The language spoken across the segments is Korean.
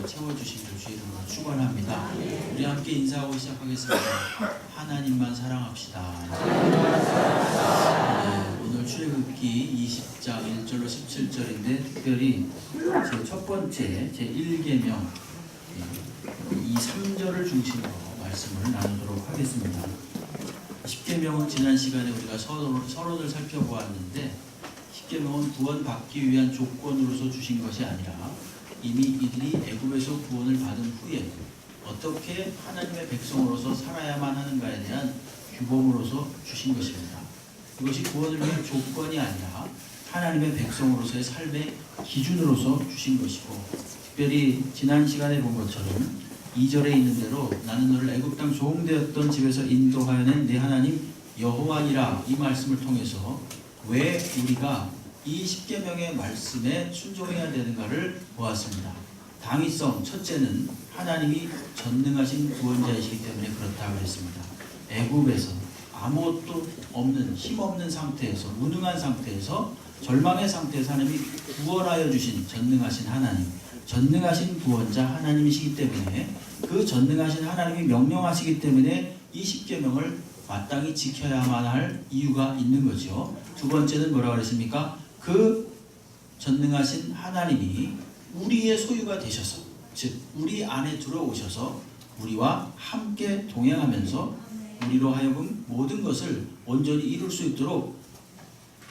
말씀을 채워주시기를 주의 이름으로 축원합니다. 우리 함께 인사하고 시작하겠습니다. 하나님만 사랑합시다. 네, 오늘 출애굽기 20장 1절로 17절인데 특별히 제 첫 번째 제 1계명 이 3절을 중심으로 말씀을 나누도록 하겠습니다. 10계명은 지난 시간에 우리가 서론을 살펴보았는데 10계명은 구원받기 위한 조건으로서 주신 것이 아니라 이미 이들이 애굽에서 구원을 받은 후에 어떻게 하나님의 백성으로서 살아야만 하는가에 대한 규범으로서 주신 것입니다. 이것이 구원을 위한 조건이 아니라 하나님의 백성으로서의 삶의 기준으로서 주신 것이고, 특별히 지난 시간에 본 것처럼 2절에 있는 대로 나는 너를 애굽 땅 종되었던 집에서 인도하여 낸 내 하나님 여호와니라, 이 말씀을 통해서 왜 우리가 이 10계명의 말씀에 순종해야 되는가를 보았습니다. 당위성, 첫째는 하나님이 전능하신 구원자이시기 때문에 그렇다고 했습니다. 애굽에서 아무것도 없는, 힘없는 상태에서, 무능한 상태에서, 절망의 상태에서 하나님이 구원하여 주신 전능하신 하나님, 전능하신 구원자 하나님이시기 때문에, 그 전능하신 하나님이 명령하시기 때문에 이 10계명을 마땅히 지켜야만 할 이유가 있는 거죠. 두 번째는 뭐라고 그랬습니까? 그 전능하신 하나님이 우리의 소유가 되셔서, 즉 우리 안에 들어오셔서 우리와 함께 동행하면서 우리로 하여금 모든 것을 온전히 이룰 수 있도록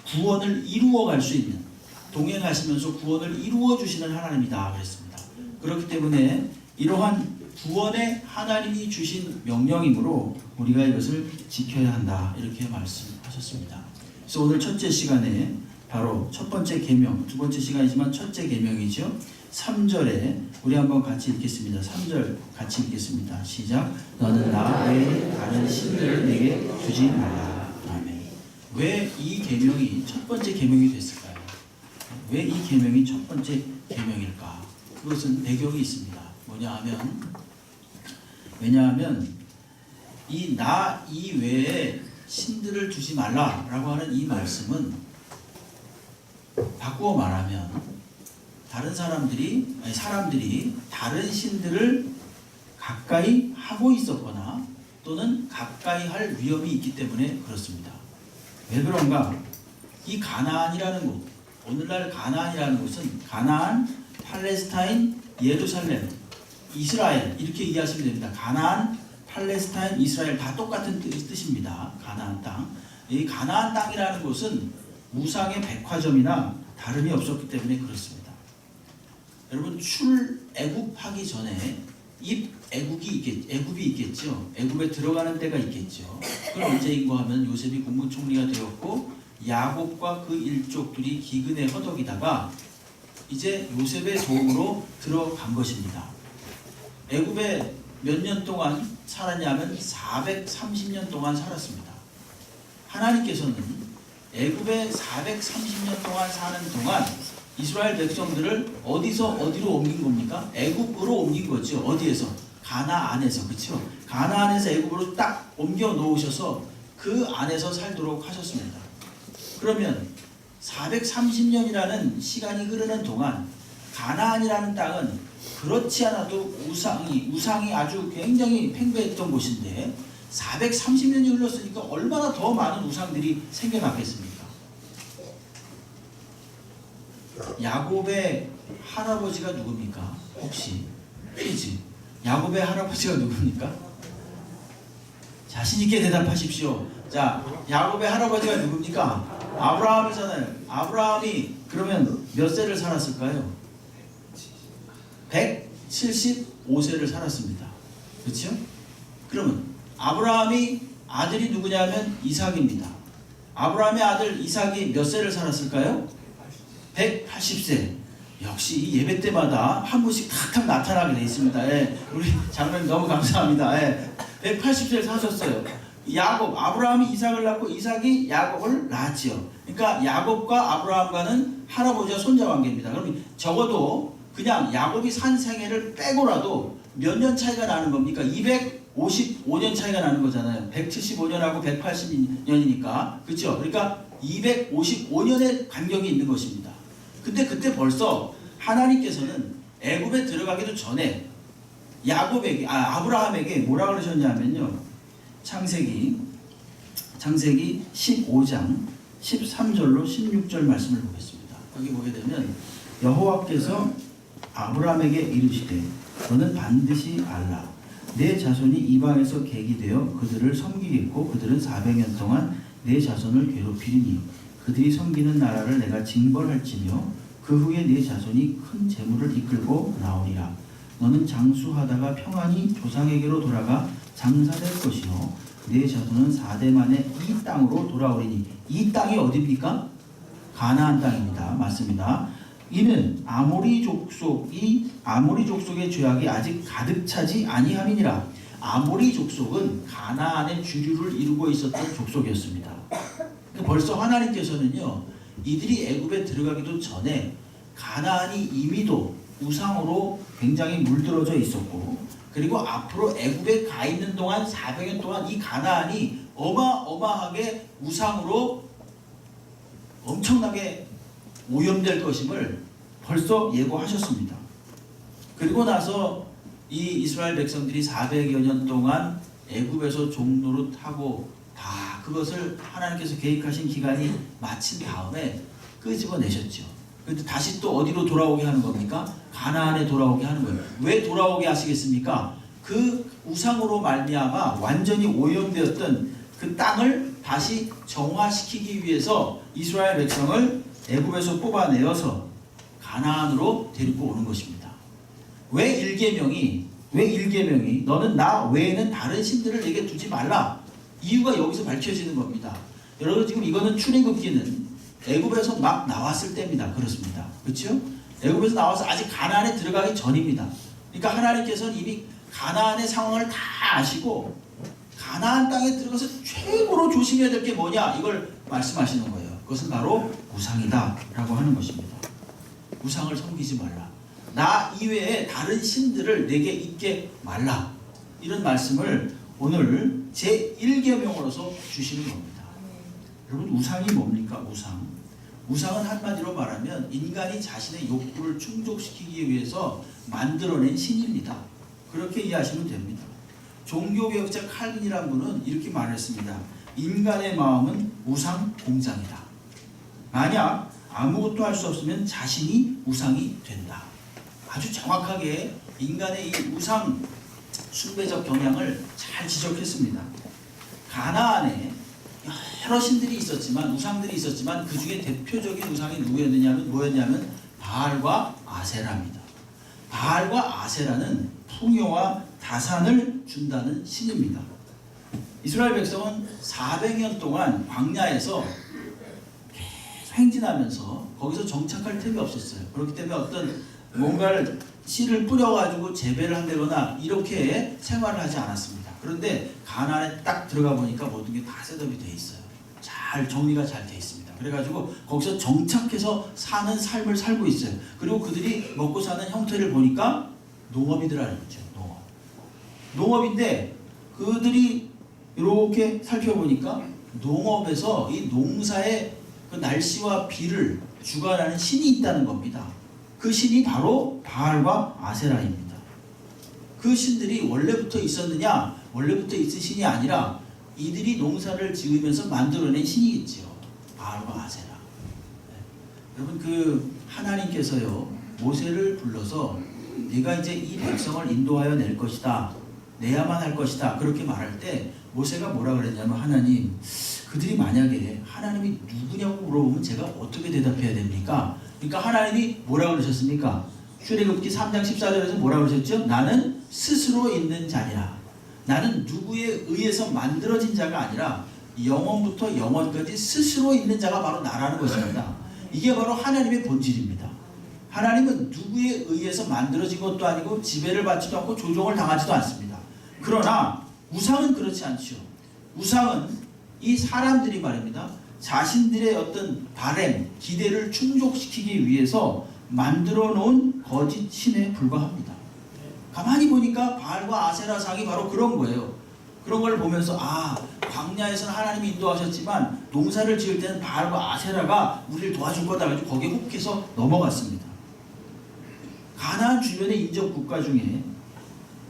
구원을 이루어갈 수 있는, 동행하시면서 구원을 이루어 주시는 하나님이다 그랬습니다. 그렇기 때문에 이러한 구원의 하나님이 주신 명령이므로 우리가 이것을 지켜야 한다, 이렇게 말씀하셨습니다. 그래서 오늘 첫째 시간에 바로 첫 번째 계명, 두 번째 시간이지만 첫째 계명이죠. 3절에 우리 한번 같이 읽겠습니다. 3절 같이 읽겠습니다. 시작. 너는 나 외에 다른 신들을 내게 주지 말라. 아멘. 왜 이 계명이 첫 번째 계명이 됐을까요? 왜 이 계명이 첫 번째 계명일까? 그것은 배경이 있습니다. 왜냐하면 이 나 이외에 신들을 두지 말라라고 하는 이 말씀은 바꾸어 말하면 다른 사람들이 다른 신들을 가까이 하고 있었거나 또는 가까이 할 위험이 있기 때문에 그렇습니다. 왜 그런가? 이 가나안이라는 곳, 오늘날 가나안이라는 곳은 가나안, 팔레스타인, 예루살렘, 이스라엘, 이렇게 이해하시면 됩니다. 가나안, 팔레스타인, 이스라엘 다 똑같은 뜻입니다. 가나안 땅. 이 가나안 땅이라는 곳은 우상의 백화점이나 다름이 없었기 때문에 그렇습니다. 여러분, 출애굽하기 전에 애굽이 있겠죠. 애굽에 들어가는 때가 있겠죠. 그건 언제인고 하면 요셉이 국무총리가 되었고 야곱과 그 일족들이 기근에 허덕이다가 이제 요셉의 도움으로 들어간 것입니다. 애굽에 몇 년 동안 살았냐면 430년 동안 살았습니다. 하나님께서는 애굽에 430년 동안 사는 동안 이스라엘 백성들을 어디서 어디로 옮긴 겁니까? 애굽으로 옮긴 거죠. 어디에서? 가나안에서. 그렇죠? 가나안에서 애굽으로 딱 옮겨 놓으셔서 그 안에서 살도록 하셨습니다. 그러면 430년이라는 시간이 흐르는 동안 가나안이라는 땅은 그렇지 않아도 우상이 아주 굉장히 팽배했던 곳인데 430년이 흘렀으니까 얼마나 더 많은 우상들이 생겨났겠습니까? 야곱의 할아버지가 누굽니까? 혹시 퀴즈. 야곱의 할아버지가 누굽니까? 자신있게 대답하십시오. 자, 야곱의 할아버지가 누굽니까? 아브라함이잖아요. 아브라함이 그러면 몇 세를 살았을까요? 175세를 살았습니다. 그렇죠? 그러면 아브라함이 아들이 누구냐면 이삭입니다. 아브라함의 아들 이삭이 몇 세를 살았을까요? 180세. 역시 이 예배 때마다 한 분씩 탁탁 나타나게 되어 있습니다. 예, 우리 장로님 너무 감사합니다. 예, 180세를 사셨어요. 아브라함이 이삭을 낳고 이삭이 야곱을 낳았지요. 그러니까 야곱과 아브라함과는 할아버지와 손자 관계입니다. 그럼 적어도 그냥 야곱이 산 생애를 빼고라도 몇 년 차이가 나는 겁니까? 255년 차이가 나는 거잖아요. 175년하고 180년이니까. 그렇죠? 그러니까 255년의 간격이 있는 것입니다. 근데 그때 벌써 하나님께서는 애굽에 들어가기도 전에 아브라함에게 뭐라 그러셨냐면요. 창세기 15장 13절로 16절 말씀을 보겠습니다. 여기 보게 되면 여호와께서 아브라함에게 이르시되 너는 반드시 알라. 내 자손이 이방에서 객이 되어 그들을 섬기겠고 그들은 400년 동안 내 자손을 괴롭히리니 그들이 섬기는 나라를 내가 징벌할지며 그 후에 내 자손이 큰 재물을 이끌고 나오리라. 너는 장수하다가 평안히 조상에게로 돌아가 장사될 것이요 내 자손은 4대 만에 이 땅으로 돌아오리니 이 땅이 어디입니까? 가나안 땅입니다. 맞습니다. 이는 아모리 족속의 죄악이 아직 가득 차지 아니함이니라. 아모리 족속은 가나안의 주류를 이루고 있었던 족속이었습니다. 벌써 하나님께서는요, 이들이 애굽에 들어가기도 전에 가나안이 이미도 우상으로 굉장히 물들어져 있었고, 그리고 앞으로 애굽에 가 있는 동안 400년 동안 이 가나안이 어마어마하게 우상으로 엄청나게 오염될 것임을 벌써 예고하셨습니다. 그리고 나서 이 이스라엘 백성들이 400여 년 동안 애굽에서 종노릇하고 다 그것을 하나님께서 계획하신 기간이 마친 다음에 끄집어내셨죠. 그런데 다시 또 어디로 돌아오게 하는 겁니까? 가나안에 돌아오게 하는 거예요. 왜 돌아오게 하시겠습니까? 그 우상으로 말미암아 완전히 오염되었던 그 땅을 다시 정화시키기 위해서 이스라엘 백성을 애굽에서 뽑아내어서 가나안으로 데리고 오는 것입니다. 왜 일계명이 너는 나 외에는 다른 신들을 내게 두지 말라. 이유가 여기서 밝혀지는 겁니다. 여러분 지금 이거는 출애굽기는 애굽에서 막 나왔을 때입니다. 그렇습니다. 그렇죠? 애굽에서 나와서 아직 가나안에 들어가기 전입니다. 그러니까 하나님께서는 이미 가나안의 상황을 다 아시고 가나안 땅에 들어가서 최고로 조심해야 될 게 뭐냐 이걸 말씀하시는 거예요. 그것은 바로 우상이다 라고 하는 것입니다. 우상을 섬기지 말라. 나 이외에 다른 신들을 내게 있게 말라. 이런 말씀을 오늘 제1계명으로서 주시는 겁니다. 여러분 우상이 뭡니까? 우상은 한마디로 말하면 인간이 자신의 욕구를 충족시키기 위해서 만들어낸 신입니다. 그렇게 이해하시면 됩니다. 종교개혁자 칼빈이라는 분은 이렇게 말했습니다. 인간의 마음은 우상 공장이다. 만약 아무것도 할 수 없으면 자신이 우상이 된다. 아주 정확하게 인간의 이 우상 숭배적 경향을 잘 지적했습니다. 가나안에 여러 신들이 있었지만 우상들이 있었지만 그 중에 대표적인 우상이 뭐였냐면 바알과 아세라입니다. 바알과 아세라는 풍요와 다산을 준다는 신입니다. 이스라엘 백성은 400년 동안 광야에서 계속 행진하면서 거기서 정착할 틈이 없었어요. 그렇기 때문에 어떤 뭔가를 씨를 뿌려가지고 재배를 한다거나 이렇게 생활을 하지 않았습니다. 그런데 가나안에 딱 들어가 보니까 모든 게 다 셋업이 돼 있어요. 잘 정리가 잘 돼 있습니다. 그래가지고 거기서 정착해서 사는 삶을 살고 있어요. 그리고 그들이 먹고 사는 형태를 보니까 농업이더라는 거죠. 농업인데 그들이 이렇게 살펴보니까 농업에서 이 농사의 그 날씨와 비를 주관하는 신이 있다는 겁니다. 그 신이 바로 바알과 아세라입니다. 그 신들이 원래부터 있었느냐? 원래부터 있은 신이 아니라 이들이 농사를 지으면서 만들어낸 신이겠죠. 바알과 아세라. 여러분 그 하나님께서요 모세를 불러서 네가 이제 이 백성을 인도하여 낼 것이다. 내야만 할 것이다. 그렇게 말할 때 모세가 뭐라 그랬냐면 하나님 그들이 만약에 하나님이 누구냐고 물어보면 제가 어떻게 대답해야 됩니까? 그러니까 하나님이 뭐라 그러셨습니까? 출애굽기 3장 14절에서 뭐라 그러셨죠? 나는 스스로 있는 자니라. 나는 누구에 의해서 만들어진 자가 아니라 영원부터 영원까지 스스로 있는 자가 바로 나라는 것입니다. 이게 바로 하나님의 본질입니다. 하나님은 누구에 의해서 만들어진 것도 아니고 지배를 받지도 않고 조종을 당하지도 않습니다. 그러나 우상은 그렇지 않죠. 우상은 이 사람들이 말입니다. 자신들의 어떤 바램, 기대를 충족시키기 위해서 만들어 놓은 거짓 신에 불과합니다. 가만히 보니까 바알과 아세라상이 바로 그런 거예요. 그런 걸 보면서 광야에서는 하나님이 인도하셨지만 농사를 지을 때는 바알과 아세라가 우리를 도와줄 거다. 그래서 거기에 혹해서 넘어갔습니다. 가나안 주변의 인접 국가 중에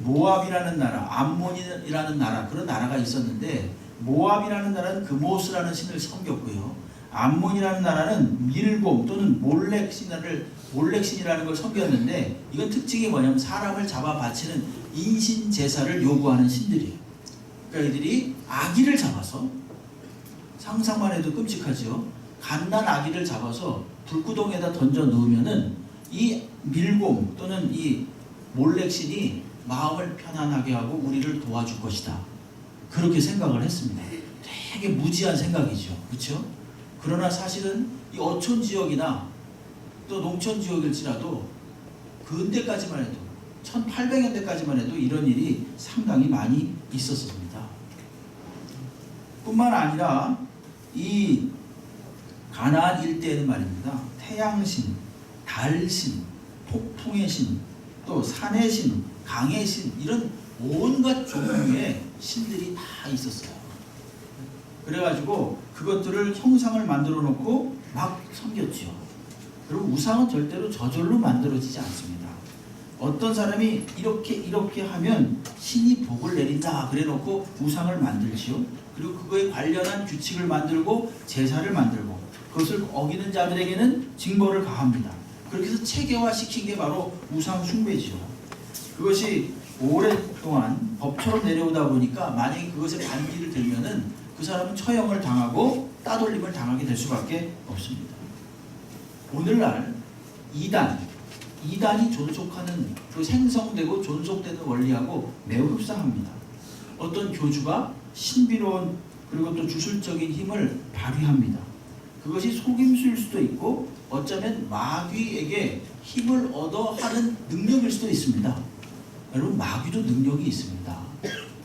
모압이라는 나라, 암몬이라는 나라, 그런 나라가 있었는데, 모압이라는 나라는 그모스라는 신을 섬겼고요. 암몬이라는 나라는 밀곰 또는 몰렉신이라는 걸 섬겼는데, 이건 특징이 뭐냐면 사람을 잡아 바치는 인신 제사를 요구하는 신들이에요. 그러니까 이들이 아기를 잡아서, 상상만 해도 끔찍하죠. 갓난 아기를 잡아서 불구덩이에다 던져 넣으면은 이 밀곰 또는 이 몰렉신이 마음을 편안하게 하고 우리를 도와줄 것이다. 그렇게 생각을 했습니다. 되게 무지한 생각이죠. 그렇죠? 그러나 사실은 이 어촌 지역이나 또 농촌 지역일지라도 근대까지만 해도 1800년대까지만 해도 이런 일이 상당히 많이 있었습니다. 뿐만 아니라 이 가나안 일대에는 말입니다. 태양신, 달신, 폭풍의 신, 또 산의 신, 강의 신, 이런 온갖 종류의 신들이 다 있었어요. 그래가지고 그것들을 형상을 만들어 놓고 막 섬겼죠. 그리고 우상은 절대로 저절로 만들어지지 않습니다. 어떤 사람이 이렇게 하면 신이 복을 내린다 그래 놓고 우상을 만들지요. 그리고 그거에 관련한 규칙을 만들고 제사를 만들고 그것을 어기는 자들에게는 징벌을 가합니다. 그렇게 해서 체계화시킨 게 바로 우상 숭배지요. 그것이 오랫동안 법처럼 내려오다 보니까 만약에 그것에 반기를 들면은 그 사람은 처형을 당하고 따돌림을 당하게 될 수밖에 없습니다. 오늘날 이단이 존속하는, 그 생성되고 존속되는 원리하고 매우 흡사합니다. 어떤 교주가 신비로운 그리고 또 주술적인 힘을 발휘합니다. 그것이 속임수일 수도 있고 어쩌면 마귀에게 힘을 얻어 하는 능력일 수도 있습니다. 여러분, 마귀도 능력이 있습니다.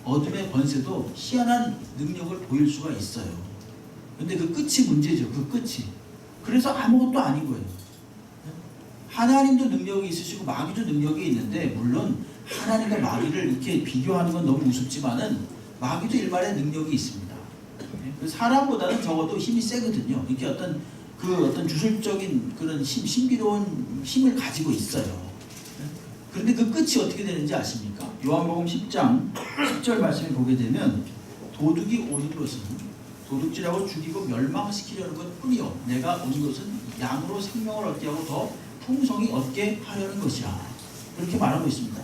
어둠의 권세도 희한한 능력을 보일 수가 있어요. 근데 그 끝이 문제죠. 그 끝이. 그래서 아무것도 아닌 거예요. 하나님도 능력이 있으시고 마귀도 능력이 있는데, 물론 하나님과 마귀를 이렇게 비교하는 건 너무 우습지만은 마귀도 일말의 능력이 있습니다. 사람보다는 적어도 힘이 세거든요. 이렇게 어떤 주술적인 그런 신비로운 힘을 가지고 있어요. 그런데 그 끝이 어떻게 되는지 아십니까? 요한복음 10장 10절 말씀을 보게 되면, 도둑이 오는 것은 도둑질하고 죽이고 멸망시키려는 것 뿐이요, 내가 온 것은 양으로 생명을 얻게 하고 더 풍성히 얻게 하려는 것이라, 그렇게 말하고 있습니다.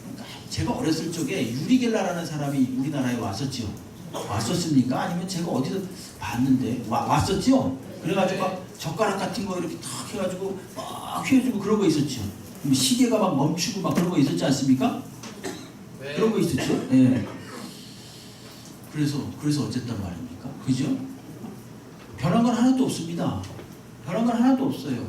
그러니까 제가 어렸을 적에 유리겔라라는 사람이 우리나라에 왔었죠. 왔었습니까? 아니면 제가 어디서 봤는데 왔었죠? 그래가지고 막 젓가락 같은 거 이렇게 탁 해가지고 막 휘어주고 그런 거 있었죠. 시계가 막 멈추고 막 그런 거 있었지 않습니까? 네. 그런 거 있었죠. 네. 그래서 어쨌단 말입니까? 그죠? 변한 건 하나도 없습니다. 변한 건 하나도 없어요.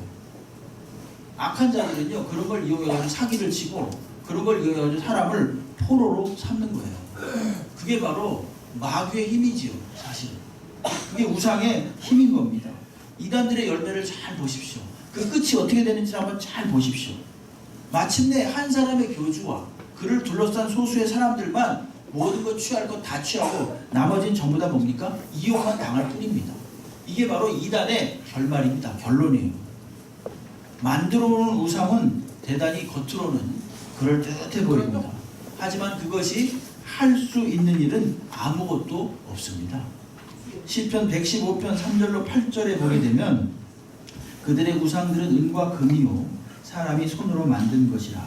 악한 자들은요, 그런 걸 이용해가지고 사기를 치고 그런 걸 이용해가지고 사람을 포로로 삼는 거예요. 그게 바로 마귀의 힘이지요, 사실은. 그게 우상의 힘인 겁니다. 이단들의 열매를 잘 보십시오. 그 끝이 어떻게 되는지 한번 잘 보십시오. 마침내 한 사람의 교주와 그를 둘러싼 소수의 사람들만 모든 것 취할 것 다 취하고 나머지는 전부 다 뭡니까? 이용만 당할 뿐입니다. 이게 바로 이단의 결말입니다. 결론이에요. 만들어 놓은 우상은 대단히 겉으로는 그럴듯해 보입니다. 하지만 그것이 할 수 있는 일은 아무것도 없습니다. 시편 115편 3절로 8절에 보게 되면, 그들의 우상들은 은과 금이요 사람이 손으로 만든 것이라.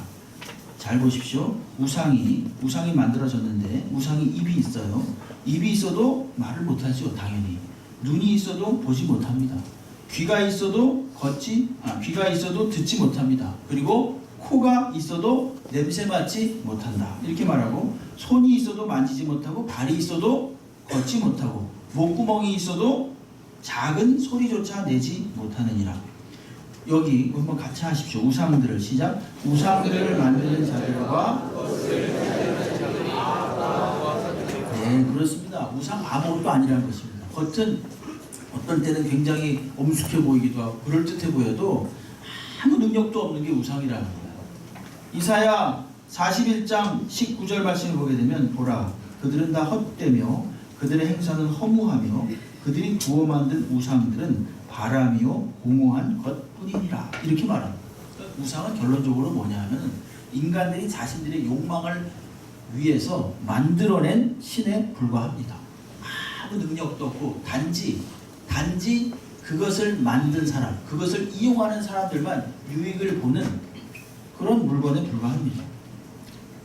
잘 보십시오. 우상이 만들어졌는데, 우상이 입이 있어요. 입이 있어도 말을 못하죠. 당연히. 눈이 있어도 보지 못합니다. 귀가 있어도 듣지 못합니다. 그리고 코가 있어도 냄새 맡지 못한다. 이렇게 말하고, 손이 있어도 만지지 못하고, 발이 있어도 걷지 못하고, 목구멍이 있어도 작은 소리조차 내지 못하느니라. 여기 한번 같이 하십시오. 우상들을, 시작. 우상들을 만드는 자들과, 네, 그렇습니다. 우상 아무것도 아니라는 것입니다. 겉은 어떤 때는 굉장히 엄숙해 보이기도 하고 그럴듯해 보여도 아무 능력도 없는 게 우상이라는 거예요. 이사야 41장 19절 말씀을 보게 되면, 보라, 그들은 다 헛되며 그들의 행사는 허무하며 그들이 구워 만든 우상들은 바람이요 공허한 것뿐이니라. 이렇게 말합니다. 우상은 결론적으로 뭐냐 하면 인간들이 자신들의 욕망을 위해서 만들어낸 신에 불과합니다. 아무 능력도 없고 단지 그것을 만든 사람, 그것을 이용하는 사람들만 유익을 보는 그런 물건에 불과합니다.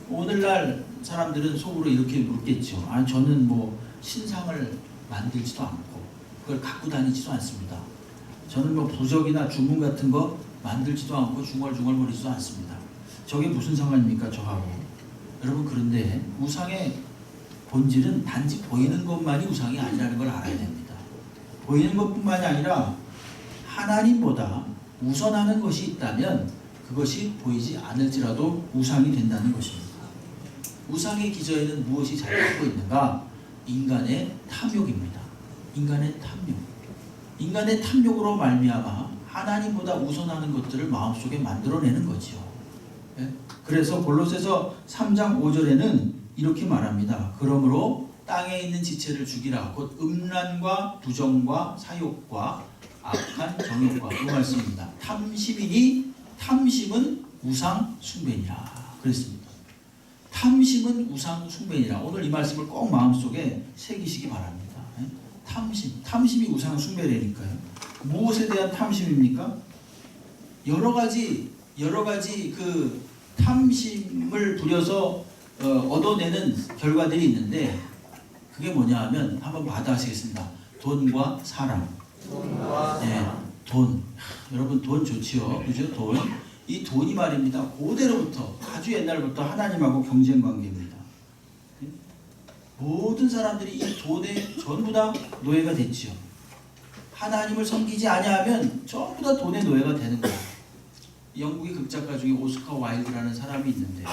오늘날 사람들은 속으로 이렇게 묻겠죠. 아, 저는 뭐 신상을 만들지도 않고 그걸 갖고 다니지도 않습니다. 저는 뭐 부적이나 주문 같은 거 만들지도 않고 중얼중얼거리지도 않습니다. 저게 무슨 상관입니까, 저하고? 여러분, 그런데 우상의 본질은 단지 보이는 것만이 우상이 아니라는 걸 알아야 됩니다. 보이는 것뿐만이 아니라 하나님보다 우선하는 것이 있다면 그것이 보이지 않을지라도 우상이 된다는 것입니다. 우상의 기저에는 무엇이 자리하고 있는가? 인간의 탐욕입니다. 인간의 탐욕. 인간의 탐욕으로 말미암아 하나님보다 우선하는 것들을 마음속에 만들어내는 거지요. 그래서 골로새서 3장 5절에는 이렇게 말합니다. 그러므로 땅에 있는 지체를 죽이라. 곧 음란과 부정과 사욕과 악한 정욕과 이 말씀입니다. 탐심이니 탐심은 우상 숭배니라 그랬습니다. 탐심은 우상 숭배니라. 오늘 이 말씀을 꼭 마음속에 새기시기 바랍니다. 탐심이 우상 숭배라니까요. 무엇에 대한 탐심입니까? 여러 가지 그 탐심을 부려서 얻어내는 결과들이 있는데 그게 뭐냐 하면 한번 받아하시겠습니다. 돈과 사랑. 네, 돈. 여러분, 돈 좋지요, 그죠? 돈. 이 돈이 말입니다. 고대로부터 아주 옛날부터 하나님하고 경쟁 관계입니다. 모든 사람들이 이 돈에 전부 다 노예가 됐지요. 하나님을 섬기지 아니하면 전부 다 돈의 노예가 되는 거예요. 영국의 극작가 중에 오스카 와일드라는 사람이 있는데요.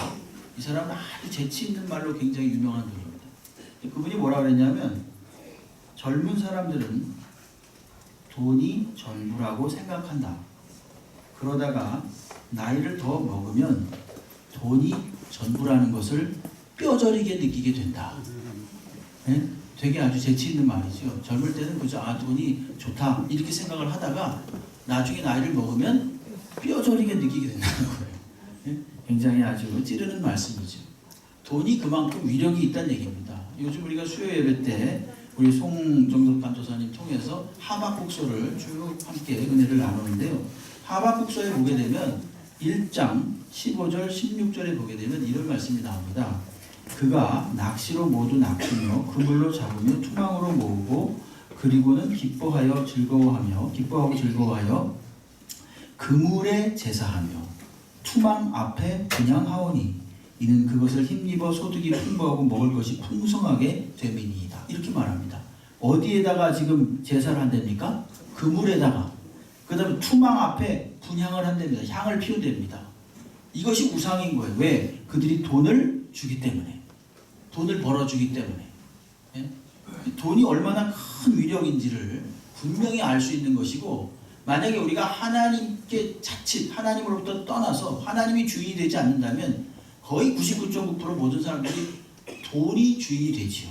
이 사람은 아주 재치 있는 말로 굉장히 유명한 분입니다. 그분이 뭐라 그랬냐면 젊은 사람들은 돈이 전부라고 생각한다. 그러다가 나이를 더 먹으면 돈이 전부라는 것을 뼈저리게 느끼게 된다. 네? 되게 아주 재치 있는 말이죠. 젊을 때는 그저 돈이 좋다 이렇게 생각을 하다가 나중에 나이를 먹으면 뼈저리게 느끼게 된다는 거예요. 네? 굉장히 아주 찌르는 말씀이죠. 돈이 그만큼 위력이 있다는 얘기입니다. 요즘 우리가 수요 예배 때 우리 송정석 간도사님 통해서 하박국서를 쭉 함께 은혜를 나누는데요. 하박국서에 보게 되면 1장 15절 16절에 보게 되면 이런 말씀이 나옵니다. 그가 낚시로 모두 낚으며 그물로 잡으며 투망으로 모으고 그리고는 기뻐하고 즐거워하여 그물에 제사하며 투망 앞에 그냥 하오니 이는 그것을 힘입어 소득이 풍부하고 먹을 것이 풍성하게 됨이니이다. 이렇게 말합니다. 어디에다가 지금 제사를 한답니까? 그물에다가. 그 다음에 투망 앞에 분향을 한답니다. 향을 피운답니다. 이것이 우상인 거예요. 왜? 그들이 돈을 주기 때문에. 돈을 벌어주기 때문에. 예? 돈이 얼마나 큰 위력인지를 분명히 알 수 있는 것이고, 만약에 우리가 하나님께 자칫 하나님으로부터 떠나서 하나님이 주인이 되지 않는다면 거의 99.9% 모든 사람들이 돈이 주인이 되지요.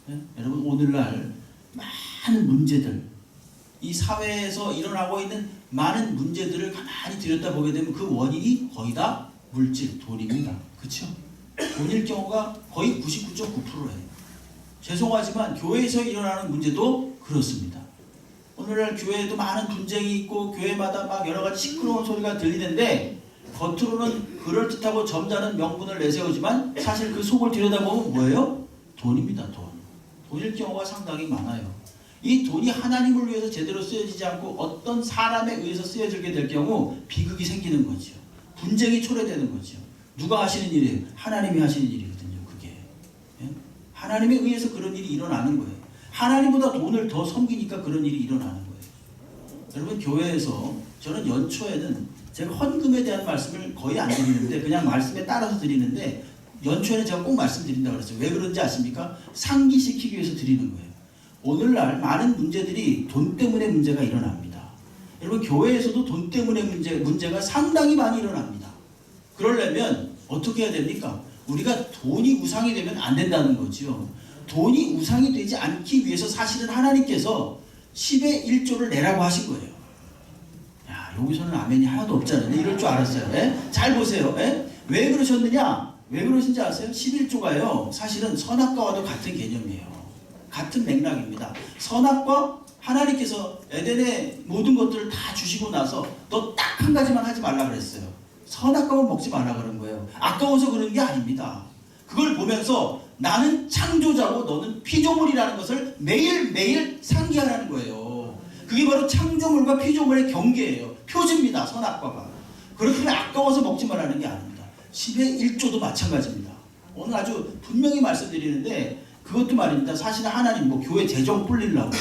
예? 여러분, 오늘날 많은 문제들, 이 사회에서 일어나고 있는 많은 문제들을 가만히 들여다보게 되면 그 원인이 거의 다 물질, 돈입니다. 그렇죠? 돈일 경우가 거의 99.9%예요. 죄송하지만 교회에서 일어나는 문제도 그렇습니다. 오늘날 교회에도 많은 분쟁이 있고 교회마다 막 여러 가지 시끄러운 소리가 들리는데 겉으로는 그럴듯하고 점잖은 명분을 내세우지만 사실 그 속을 들여다보면 뭐예요? 돈입니다. 돈일 경우가 상당히 많아요. 이 돈이 하나님을 위해서 제대로 쓰여지지 않고 어떤 사람에 의해서 쓰여지게 될 경우 비극이 생기는 거죠. 분쟁이 초래되는 거죠. 누가 하시는 일이에요? 하나님이 하시는 일이거든요. 그게. 예? 하나님에 의해서 그런 일이 일어나는 거예요. 하나님보다 돈을 더 섬기니까 그런 일이 일어나는 거예요. 여러분, 교회에서 저는 연초에는 제가 헌금에 대한 말씀을 거의 안 드리는데 그냥 말씀에 따라서 드리는데 연초에는 제가 꼭 말씀드린다고 그랬어요. 왜 그런지 아십니까? 상기시키기 위해서 드리는 거예요. 오늘날 많은 문제들이 돈 때문에 문제가 일어납니다. 여러분, 교회에서도 돈 때문에 문제가 상당히 많이 일어납니다. 그러려면 어떻게 해야 됩니까? 우리가 돈이 우상이 되면 안 된다는 거죠. 돈이 우상이 되지 않기 위해서 사실은 하나님께서 10의 1조를 내라고 하신 거예요. 야, 여기서는 아멘이 하나도 없잖아요. 네, 이럴 줄 알았어요. 예? 잘 보세요. 예? 왜 그러셨느냐? 왜 그러신지 아세요? 11조가요. 사실은 선악과와도 같은 개념이에요. 같은 맥락입니다. 선악과 하나님께서 에덴의 모든 것들을 다 주시고 나서 너 딱 한 가지만 하지 말라 그랬어요. 선악과만 먹지 말라 그런 거예요. 아까워서 그런 게 아닙니다. 그걸 보면서 나는 창조자고 너는 피조물이라는 것을 매일매일 상기하라는 거예요. 그게 바로 창조물과 피조물의 경계예요. 표지입니다. 선악과가. 그렇기 때문에 아까워서 먹지 말라는 게 아닙니다. 10의 1조도 마찬가지입니다. 오늘 아주 분명히 말씀드리는데 그것도 말입니다. 사실은 하나님 교회 재정 불리려고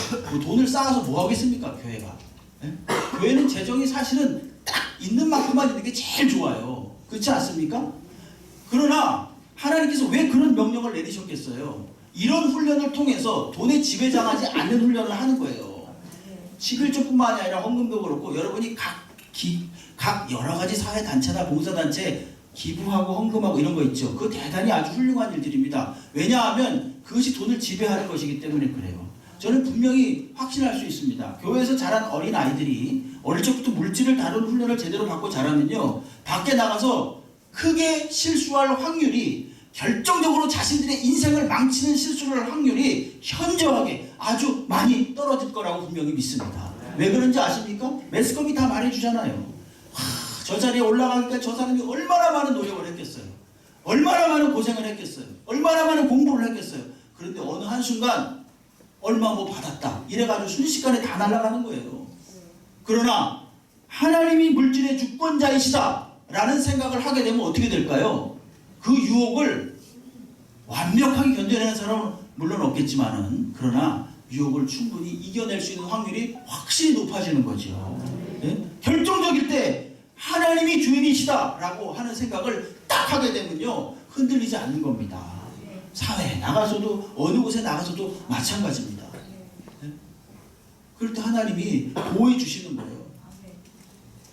돈을 쌓아서 뭐 하겠습니까? 교회가. 네? 교회는 재정이 사실은 딱 있는 만큼만 있는 게 제일 좋아요. 그렇지 않습니까? 그러나 하나님께서 왜 그런 명령을 내리셨겠어요? 이런 훈련을 통해서 돈에 지배당하지 않는 훈련을 하는 거예요. 11조뿐만 아니라 헌금도 그렇고 여러분이 각 여러 가지 사회단체나 봉사단체 기부하고 헌금하고 이런 거 있죠. 그거 대단히 아주 훌륭한 일들입니다. 왜냐하면 그것이 돈을 지배하는 것이기 때문에 그래요. 저는 분명히 확신할 수 있습니다. 교회에서 자란 어린 아이들이 어릴 적부터 물질을 다루는 훈련을 제대로 받고 자라면요, 밖에 나가서 크게 실수할 확률이, 결정적으로 자신들의 인생을 망치는 실수를 할 확률이 현저하게 아주 많이 떨어질 거라고 분명히 믿습니다. 왜 그런지 아십니까? 매스컴이 다 말해주잖아요. 저 자리에 올라가니까 저 사람이 얼마나 많은 노력을 했겠어요. 얼마나 많은 고생을 했겠어요. 얼마나 많은 공부를 했겠어요. 그런데 어느 한순간 얼마 받았다 이래가지고 순식간에 다 날아가는 거예요. 그러나 하나님이 물질의 주권자이시다 라는 생각을 하게 되면 어떻게 될까요? 그 유혹을 완벽하게 견뎌내는 사람은 물론 없겠지만은, 그러나 유혹을 충분히 이겨낼 수 있는 확률이 확실히 높아지는 거죠. 네? 결정적일 때 하나님이 주인이시다 라고 하는 생각을 딱 하게 되면요, 흔들리지 않는 겁니다. 사회에 나가서도 어느 곳에 나가서도 마찬가지입니다. 네? 그럴 때 하나님이 보호해 주시는 거예요.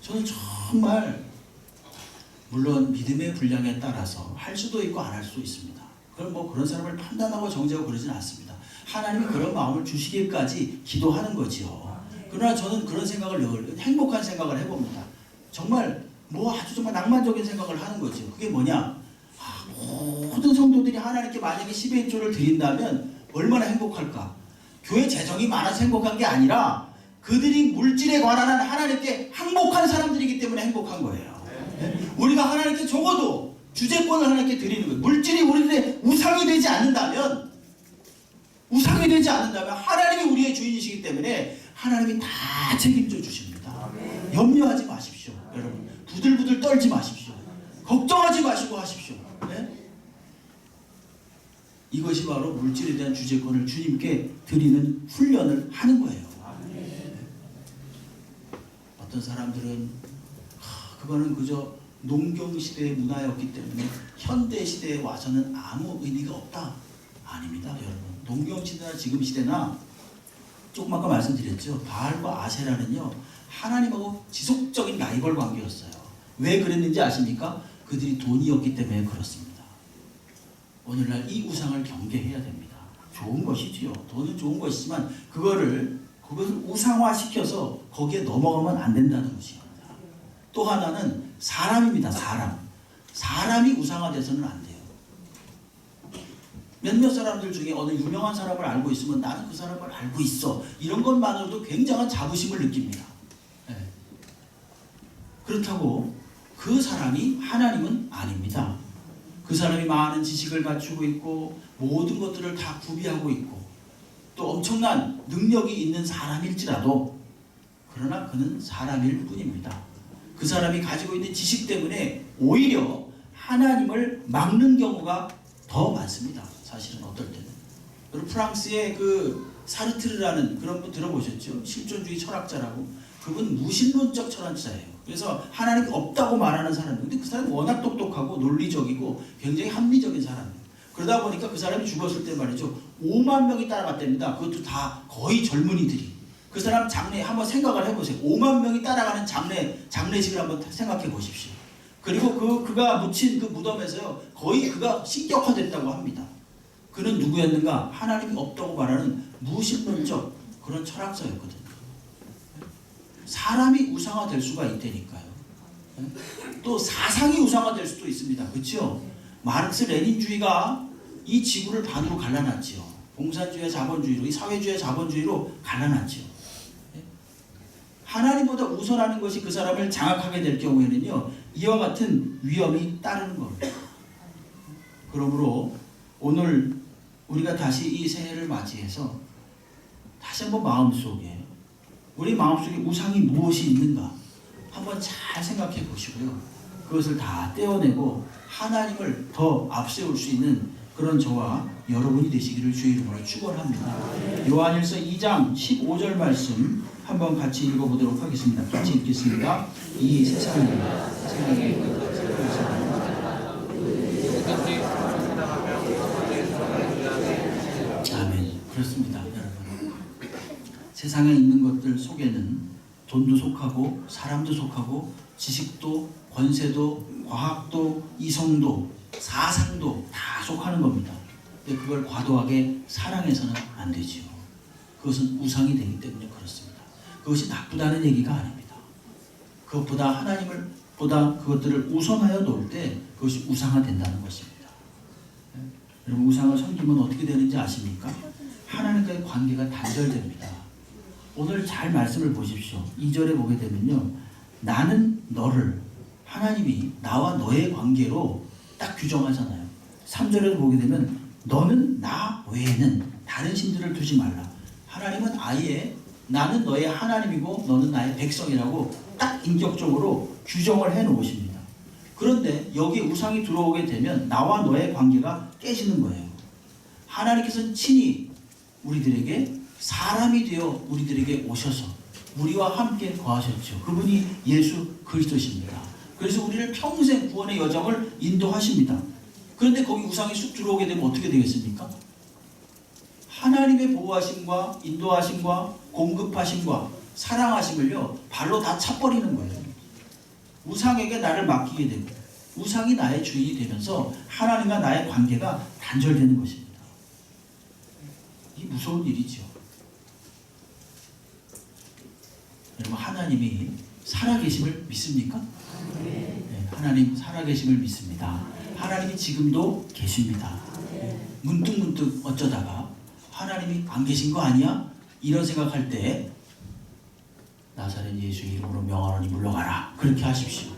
저는 정말 물론 믿음의 분량에 따라서 할 수도 있고 안 할 수도 있습니다. 그걸 그런 사람을 판단하고 정죄하고 그러진 않습니다. 하나님이 그런 마음을 주시기까지 기도하는 거지요. 그러나 저는 그런 생각을 늘 행복한 생각을 해봅니다. 정말 아주 정말 낭만적인 생각을 하는 거죠. 그게 뭐냐? 모든 성도들이 하나님께 만약에 10의 1조를 드린다면 얼마나 행복할까? 교회 재정이 많아서 행복한 게 아니라 그들이 물질에 관한 하나님께 항복한 사람들이기 때문에 행복한 거예요. 네? 우리가 하나님께 적어도 주제권을 하나님께 드리는 거예요. 물질이 우리들의 우상이 되지 않는다면 하나님이 우리의 주인이시기 때문에 하나님이 다 책임져 주십니다. 염려하지 마십시오. 여러분 부들부들 떨지 마십시오. 걱정하지 마시고 하십시오. 네? 이것이 바로 물질에 대한 주제권을 주님께 드리는 훈련을 하는 거예요. 네? 어떤 사람들은 그거는 그저 농경시대의 문화였기 때문에 현대시대에 와서는 아무 의미가 없다. 아닙니다. 여러분 농경시대나 지금 시대나 조금 아까 말씀드렸죠. 바알과 아세라는요, 하나님하고 지속적인 라이벌 관계였어요. 왜 그랬는지 아십니까? 그들이 돈이었기 때문에 그렇습니다. 오늘날 이 우상을 경계해야 됩니다. 좋은 것이지요. 돈은 좋은 것이지만 그것을 우상화시켜서 거기에 넘어가면 안 된다는 것입니다. 또 하나는 사람입니다. 사람이 우상화돼서는 안 돼요. 몇몇 사람들 중에 어느 유명한 사람을 알고 있으면 나는 그 사람을 알고 있어, 이런 것만으로도 굉장한 자부심을 느낍니다. 네. 그렇다고 그 사람이 하나님은 아닙니다. 그 사람이 많은 지식을 갖추고 있고 모든 것들을 다 구비하고 있고 또 엄청난 능력이 있는 사람일지라도, 그러나 그는 사람일 뿐입니다. 그 사람이 가지고 있는 지식 때문에 오히려 하나님을 막는 경우가 더 많습니다. 사실은 어떨 때는. 그리고 프랑스의 그 사르트르라는 그런 분 들어보셨죠? 실존주의 철학자라고. 그분 무신론적 철학자예요. 그래서 하나님이 없다고 말하는 사람이에요. 근데 그 사람이 워낙 똑똑하고 논리적이고 굉장히 합리적인 사람이에요. 그러다 보니까 그 사람이 죽었을 때 말이죠, 5만 명이 따라갔답니다. 그것도 다 거의 젊은이들이. 그 사람 장례 한번 생각을 해보세요. 5만 명이 따라가는 장례식을 한번 생각해 보십시오. 그리고 그가 묻힌 그 무덤에서요, 거의 그가 신격화됐다고 합니다. 그는 누구였는가? 하나님이 없다고 말하는 무신론적 그런 철학자였거든요. 사람이 우상화될 수가 있다니까요. 또 사상이 우상화될 수도 있습니다. 그렇죠? 마르크스 레닌주의가 이 지구를 반으로 갈라놨지요. 공산주의와 자본주의로, 이 사회주의와 자본주의로 갈라놨지요. 하나님보다 우선하는 것이 그 사람을 장악하게 될 경우에는요, 이와 같은 위험이 따르는 겁니다. 그러므로 오늘 우리가 다시 이 새해를 맞이해서 다시 한번 우리 마음속에 우상이 무엇이 있는가 한번 잘 생각해 보시고요. 그것을 다 떼어내고 하나님을 더 앞세울 수 있는 그런 저와 여러분이 되시기를 주의 이름으로 축원합니다. 요한일서 2장 15절 말씀 한번 같이 읽어보도록 하겠습니다. 같이 읽겠습니다. 이 세상에 아멘. 그렇습니다, 여러분. 세상에 있는 것들 속에는 돈도 속하고 사람도 속하고 지식도 권세도 과학도 이성도 사상도 다 속하는 겁니다. 근데 그걸 과도하게 사랑해서는 안 되지요. 그것은 우상이 되기 때문에 그렇습니다. 그것이 나쁘다는 얘기가 아닙니다. 그것보다 하나님을 보다 그것들을 우선하여 놓을 때 그것이 우상화된다는 것입니다. 여러분, 우상을 섬기면 어떻게 되는지 아십니까? 하나님과의 관계가 단절됩니다. 오늘 잘 말씀을 보십시오. 2절에 보게 되면요, 나는 너를, 하나님이 나와 너의 관계로 딱 규정하잖아요. 3절에 보게 되면 너는 나 외에는 다른 신들을 두지 말라. 하나님은 아예 나는 너의 하나님이고 너는 나의 백성이라고 딱 인격적으로 규정을 해 놓으십니다. 그런데 여기 우상이 들어오게 되면 나와 너의 관계가 깨지는 거예요. 하나님께서는 친히 우리들에게 사람이 되어 우리들에게 오셔서 우리와 함께 거하셨죠. 그분이 예수 그리스도십니다. 그래서 우리를 평생 구원의 여정을 인도하십니다. 그런데 거기 우상이 쑥 들어오게 되면 어떻게 되겠습니까? 하나님의 보호하심과 인도하심과 공급하심과 사랑하심을요, 발로 다 차버리는 거예요. 우상에게 나를 맡기게 되고 우상이 나의 주인이 되면서 하나님과 나의 관계가 단절되는 것입니다. 이 무서운 일이죠. 여러분, 하나님이 살아계심을 믿습니까? 네, 하나님 살아계심을 믿습니다. 하나님이 지금도 계십니다. 문득문득 어쩌다가 하나님이 안 계신 거 아니야? 이런 생각할 때 나사렛 예수 이름으로 명하노니 물러가라. 그렇게 하십시오.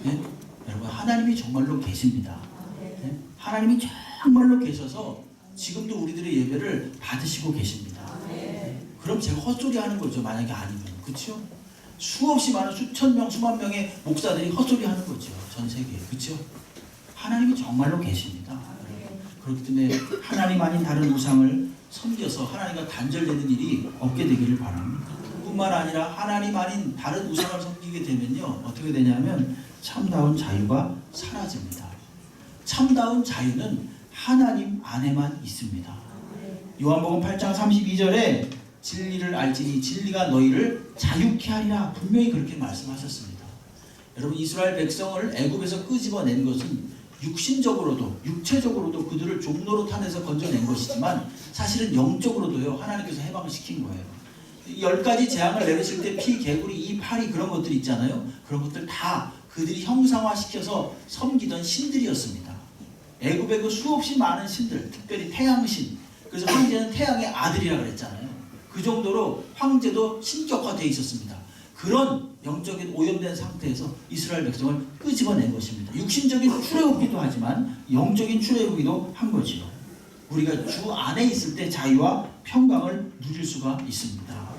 네? 여러분, 하나님이 정말로 계십니다. 네? 하나님이 정말로 계셔서 지금도 우리들의 예배를 받으시고 계십니다. 그럼 제가 헛소리 하는 거죠. 만약에 아니면. 그렇죠? 수없이 많은 수천 명, 수만 명의 목사들이 헛소리 하는 거죠. 전 세계에. 그렇죠? 하나님이 정말로 계십니다. 그렇기 때문에 하나님 아닌 다른 우상을 섬겨서 하나님과 단절되는 일이 없게 되기를 바랍니다. 뿐만 아니라 하나님 아닌 다른 우상을 섬기게 되면요, 어떻게 되냐면 참다운 자유가 사라집니다. 참다운 자유는 하나님 안에만 있습니다. 요한복음 8장 32절에 진리를 알지니 진리가 너희를 자유케 하리라, 분명히 그렇게 말씀하셨습니다. 여러분, 이스라엘 백성을 애굽에서 끄집어낸 것은 육신적으로도 육체적으로도 그들을 종로로 탄해서 건져낸 것이지만 사실은 영적으로도요, 하나님께서 해방을 시킨 거예요. 10가지 재앙을 내리실 때 피, 개구리, 이, 파리 그런 것들 있잖아요. 그런 것들 다 그들이 형상화시켜서 섬기던 신들이었습니다. 애굽의 그 수없이 많은 신들, 특별히 태양신, 그래서 황제는 태양의 아들이라 그랬잖아요. 그 정도로 황제도 신격화되어 있었습니다. 그런 영적인 오염된 상태에서 이스라엘 백성을 끄집어낸 것입니다. 육신적인 출애굽기도 하지만 영적인 출애굽기도 한 거지요. 우리가 주 안에 있을 때 자유와 평강을 누릴 수가 있습니다.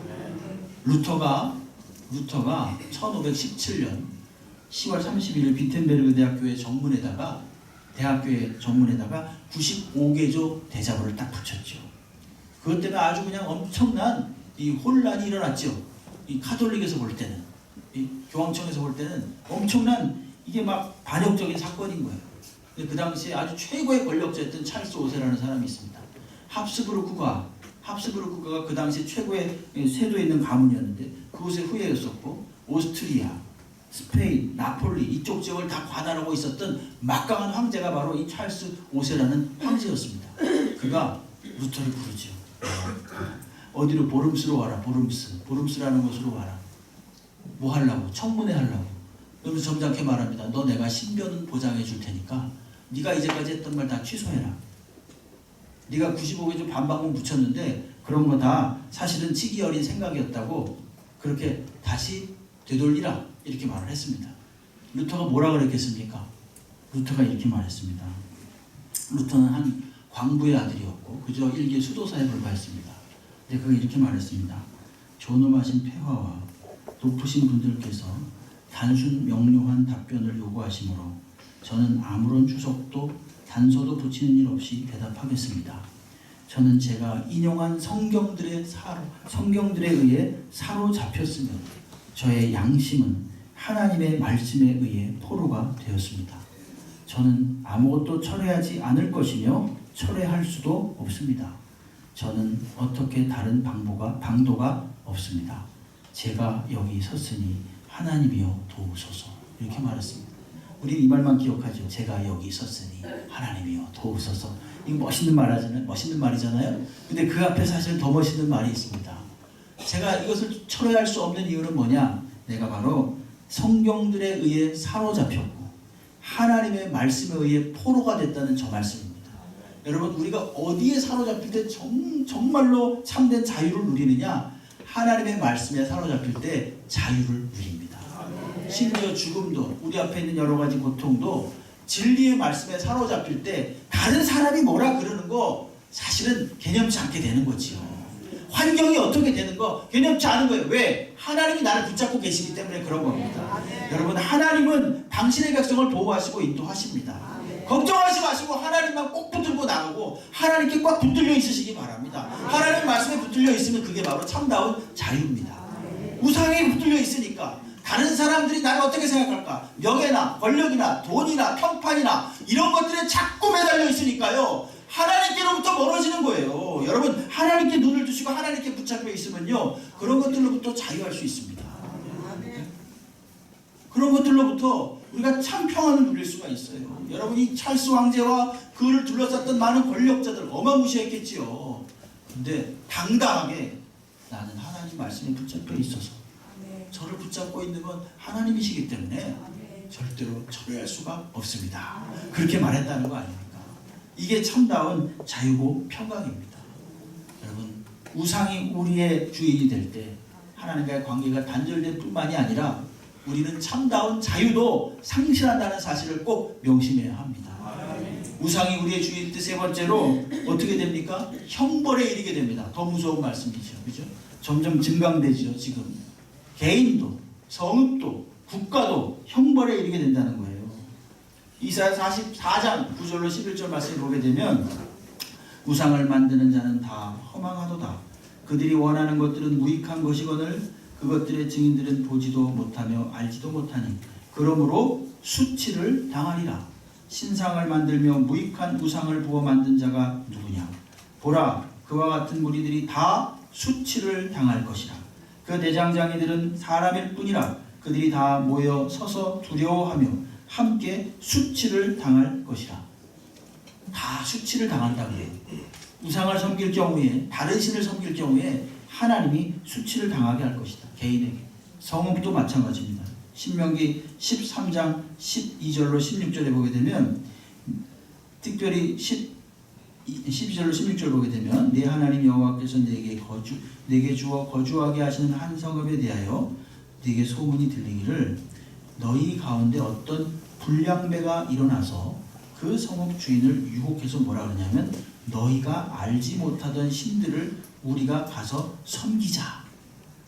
루터가 1517년 10월 31일 비텐베르그 대학교의 정문에다가 95개조 대자보를 딱 붙였죠. 그것 때문에 아주 그냥 엄청난 이 혼란이 일어났죠. 이 카톨릭에서 볼 때는, 이 교황청에서 볼 때는 엄청난 이게 막 반역적인 사건인 거예요. 근데 그 당시에 아주 최고의 권력자였던 찰스 5세라는 사람이 있습니다. 합스부르크가 그 당시 최고의 세도에 있는 가문이었는데 그곳의 후예였었고, 오스트리아, 스페인, 나폴리 이쪽 지역을 다 관할하고 있었던 막강한 황제가 바로 이 찰스 5세라는 황제였습니다. 그가 루터를 부르죠. 어디로? 보름스로 와라. 보름스라는 곳으로 와라. 뭐 하려고? 청문회 하려고. 그러면서 점잖게 말합니다. 너 내가 신변은 보장해 줄 테니까 네가 이제까지 했던 말 다 취소해라. 네가 95개 좀 반박문 붙였는데 그런 거 다 사실은 치기 어린 생각이었다고 그렇게 다시 되돌리라 이렇게 말을 했습니다. 루터가 뭐라 그랬겠습니까? 루터가 이렇게 말했습니다. 루터는 한 광부의 아들이었고 그저 일개 수도사에 불과했습니다. 근데 그가 이렇게 말했습니다. 존엄하신 폐하와 높으신 분들께서 단순 명료한 답변을 요구하시므로 저는 아무런 주석도 단서도 붙이는 일 없이 대답하겠습니다. 저는 제가 인용한 성경들에 의해 사로잡혔으면 저의 양심은 하나님의 말씀에 의해 포로가 되었습니다. 저는 아무것도 철회하지 않을 것이며 철회할 수도 없습니다. 저는 어떻게 다른 방도가 없습니다. 제가 여기 섰으니 하나님이여 도우소서 이렇게 말했습니다. 우리 이 말만 기억하죠. 제가 여기 섰으니 하나님이여 도우소서. 이거 멋있는 말이잖아요. 근데 그 앞에 사실 더 멋있는 말이 있습니다. 제가 이것을 철회할 수 없는 이유는 뭐냐? 내가 바로 성경들에 의해 사로잡혔고 하나님의 말씀에 의해 포로가 됐다는 저 말씀입니다. 여러분 우리가 어디에 사로잡힐 때 정말로 참된 자유를 누리느냐? 하나님의 말씀에 사로잡힐 때 자유를 누립니다. 심지어 죽음도 우리 앞에 있는 여러 가지 고통도 진리의 말씀에 사로잡힐 때 다른 사람이 뭐라 그러는 거 사실은 개념치 않게 되는 거지요. 환경이 어떻게 되는 거 개념치 않은 거예요. 왜? 하나님이 나를 붙잡고 계시기 때문에 그런 겁니다. 여러분 하나님은 당신의 백성을 보호하시고 인도하십니다. 걱정하지 마시고 하나님만 꼭 붙들고 나가고 하나님께 꽉 붙들려 있으시기 바랍니다. 하나님 말씀에 붙들려 있으면 그게 바로 참다운 자유입니다. 우상에 붙들려 있으니까 다른 사람들이 나를 어떻게 생각할까? 명예나 권력이나 돈이나 평판이나 이런 것들에 자꾸 매달려 있으니까요. 하나님께로부터 멀어지는 거예요. 여러분 하나님께 눈을 두시고 하나님께 붙잡혀 있으면요. 그런 것들로부터 자유할 수 있습니다. 그런 것들로부터 우리가 참 평안을 누릴 수가 있어요. 여러분 이 찰스 왕제와 그를 둘러쌌던 많은 권력자들 어마무시했겠지요. 근데 당당하게 나는 하나님 말씀에 붙잡혀 있어서 저를 붙잡고 있는 건 하나님이시기 때문에 절대로 철회할 수가 없습니다. 그렇게 말했다는 거 아닙니까? 이게 참다운 자유고 평강입니다. 여러분 우상이 우리의 주인이 될 때 하나님과의 관계가 단절될 뿐만이 아니라 우리는 참다운 자유도 상실한다는 사실을 꼭 명심해야 합니다. 우상이 우리의 주인일 때 세 번째로 어떻게 됩니까? 형벌에 이르게 됩니다. 더 무서운 말씀이죠. 그죠? 점점 증강되죠. 지금 개인도 성읍도 국가도 형벌에 이르게 된다는 거예요. 이사야 44장 9절로 11절 말씀을 보게 되면 우상을 만드는 자는 다 허망하도다. 그들이 원하는 것들은 무익한 것이거늘 그것들의 증인들은 보지도 못하며 알지도 못하니 그러므로 수치를 당하리라. 신상을 만들며 무익한 우상을 부어 만든 자가 누구냐? 보라, 그와 같은 무리들이 다 수치를 당할 것이라. 그 대장장이들은 사람일 뿐이라. 그들이 다 모여 서서 두려워하며 함께 수치를 당할 것이라. 다 수치를 당한다고요. 우상을 섬길 경우에, 다른 신을 섬길 경우에 하나님이 수치를 당하게 할 것이다. 개인에게. 성읍도 마찬가지입니다. 신명기 13장 12절로 16절에 보게 되면 특별히 12절로 16절 보게 되면 내 하나님 여호와께서 내게 주어 거주하게 하시는 한 성읍에 대하여 네게 소문이 들리기를 너희 가운데 어떤 불량배가 일어나서 그 성읍 주인을 유혹해서 뭐라 그러냐면 너희가 알지 못하던 신들을 우리가 가서 섬기자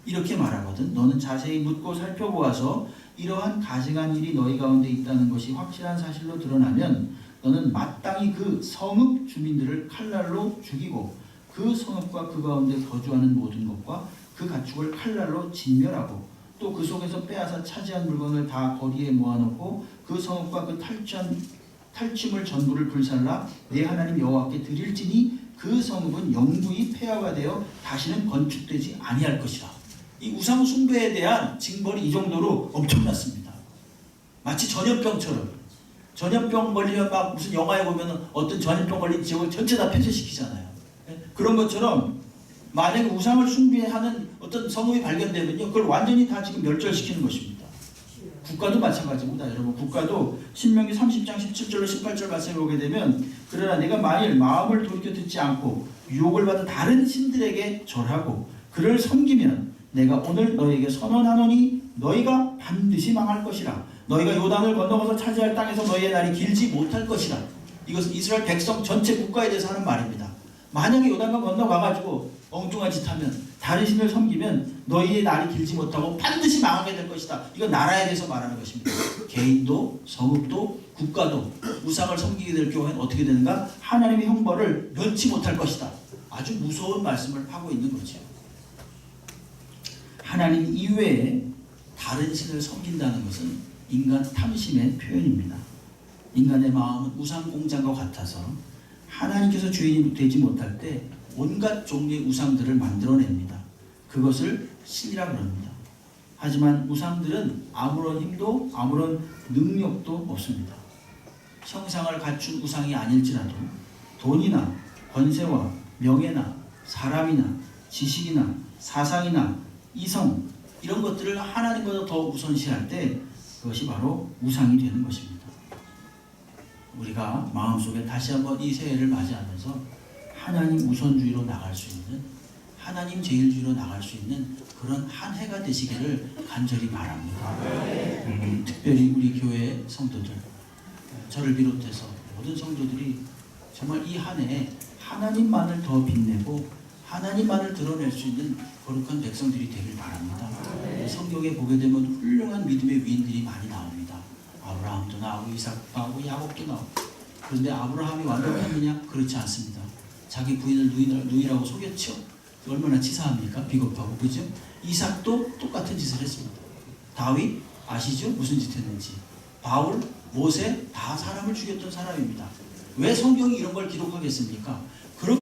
이렇게 말하거든. 너는 자세히 묻고 살펴보아서 이러한 가증한 일이 너희 가운데 있다는 것이 확실한 사실로 드러나면 너는 마땅히 그 성읍 주민들을 칼날로 죽이고 그 성읍과 그 가운데 거주하는 모든 것과 그 가축을 칼날로 진멸하고 또 그 속에서 빼앗아 차지한 물건을 다 거리에 모아놓고 그 성읍과 그 탈취물 전부를 불살라 내 하나님 여호와께 드릴지니 그 성읍은 영구히 폐허가 되어 다시는 건축되지 아니할 것이라. 이 우상 숭배에 대한 징벌이 이 정도로 엄청났습니다. 마치 전염병처럼. 전염병 걸리면 막 무슨 영화에 보면 어떤 전염병 걸린 지역을 전체 다 폐쇄시키잖아요. 그런 것처럼 만약에 우상을 숭배하는 어떤 성읍이 발견되면요, 그걸 완전히 다 지금 멸절시키는 것입니다. 국가도 마찬가지입니다. 여러분, 국가도 신명기 30장 17절로 18절 말씀에 보게 되면, 그러나 내가 만일 마음을 돌이켜 듣지 않고 유혹을 받아 다른 신들에게 절하고 그를 섬기면 내가 오늘 너희에게 선언하노니 너희가 반드시 망할 것이라. 너희가 요단을 건너가서 차지할 땅에서 너희의 날이 길지 못할 것이라. 이것은 이스라엘 백성 전체 국가에 대해서 하는 말입니다. 만약에 요단강 건너가가지고 엉뚱한 짓 하면, 다른 신을 섬기면 너희의 날이 길지 못하고 반드시 망하게 될 것이다. 이건 나라에 대해서 말하는 것입니다. 개인도 성읍도 국가도 우상을 섬기게 될 경우에는 어떻게 되는가? 하나님의 형벌을 면치 못할 것이다. 아주 무서운 말씀을 하고 있는 거죠. 하나님 이외에 다른 신을 섬긴다는 것은 인간 탐심의 표현입니다. 인간의 마음은 우상 공장과 같아서 하나님께서 주인이 되지 못할 때 온갖 종류의 우상들을 만들어냅니다. 그것을 신이라고 합니다. 하지만 우상들은 아무런 힘도 아무런 능력도 없습니다. 형상을 갖춘 우상이 아닐지라도 돈이나 권세와 명예나 사람이나 지식이나 사상이나 이성, 이런 것들을 하나님보다 더 우선시할 때 그것이 바로 우상이 되는 것입니다. 우리가 마음속에 다시 한번 이 새해를 맞이하면서 하나님 우선주의로 나갈 수 있는, 하나님 제일주의로 나갈 수 있는 그런 한 해가 되시기를 간절히 바랍니다. 특별히 우리 교회 성도들, 저를 비롯해서 모든 성도들이 정말 이 한 해에 하나님만을 더 빛내고 하나님만을 드러낼 수 있는 거룩한 백성들이 되길 바랍니다. 성경에 보게 되면 훌륭한 믿음의 위인들이 많이 나옵니다. 아브라함도 나오고 이삭도 나오고 야곱도 나오고. 그런데 아브라함이 완벽했느냐? 그렇지 않습니다. 자기 부인을 누이라고 속였죠. 얼마나 치사합니까? 비겁하고, 그죠? 이삭도 똑같은 짓을 했습니다. 다윗 아시죠? 무슨 짓 했는지. 바울, 모세 다 사람을 죽였던 사람입니다. 왜 성경이 이런 걸 기록하겠습니까?